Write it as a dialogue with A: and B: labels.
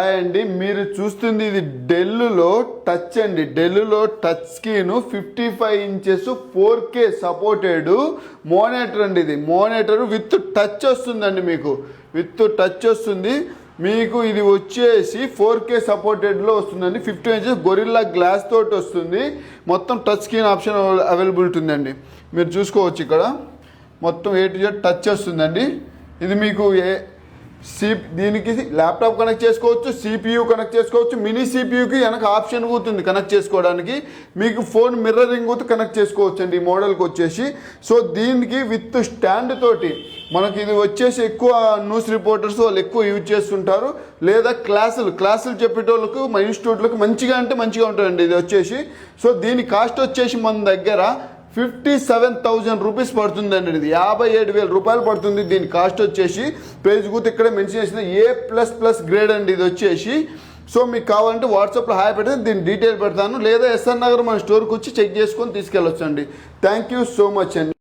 A: అండి మీరు చూస్తుంది ఇది డెల్లో టచ్ అండి. డెల్లో touch screen 55 inches 4K supported monitor అండి. ఇది మోనిటర్ విత్ టచ్ వస్తుందండి. మీకు విత్ టచ్ వస్తుంది. మీకు ఇది వచ్చేసి 4K సపోర్టెడ్లో వస్తుందండి. 50 ఇంచెస్ గొరిల్లా గ్లాస్ తోటి వస్తుంది. మొత్తం టచ్ స్క్రీన్ ఆప్షన్ అవైలబిలిటీ ఉందండి. మీరు చూసుకోవచ్చు ఇక్కడ మొత్తం A to Z టచ్ వస్తుందండి. ఇది మీకు దీనికి ల్యాప్టాప్ కనెక్ట్ చేసుకోవచ్చు, CPU కనెక్ట్ చేసుకోవచ్చు, మినీ CPUకి వెనక ఆప్షన్ కూతుంది కనెక్ట్ చేసుకోవడానికి. మీకు ఫోన్ మిర్రరింగ్ కూడా కనెక్ట్ చేసుకోవచ్చు అండి ఈ మోడల్కి వచ్చేసి. సో దీనికి విత్ స్టాండ్ తోటి మనకి ఇది వచ్చేసి ఎక్కువ న్యూస్ రిపోర్టర్స్ వాళ్ళు ఎక్కువ యూజ్ చేస్తుంటారు, లేదా క్లాసులు చెప్పేటోళ్ళకు మా ఇన్స్టిట్యూట్లకు మంచిగా ఉంటుందండి ఇది వచ్చేసి. సో దీని కాస్ట్ వచ్చేసి మన దగ్గర 57,000 రూపీస్ పడుతుందండి. ఇది 57,000 రూపాయలు పడుతుంది. దీని కాస్ట్ వచ్చేసి ప్రైజ్ కూడా ఇక్కడ మెన్షన్ చేసిన A++ గ్రేడ్ అండి ఇది వచ్చేసి. సో మీకు కావాలంటే వాట్సాప్లో హాయ్ పెడితే దీని డీటెయిల్ పెడతాను, లేదా SR నగర్ మన స్టోర్కి వచ్చి చెక్ చేసుకొని తీసుకెళ్ళొచ్చు అండి. థ్యాంక్ యూ సో మచ్ అండి.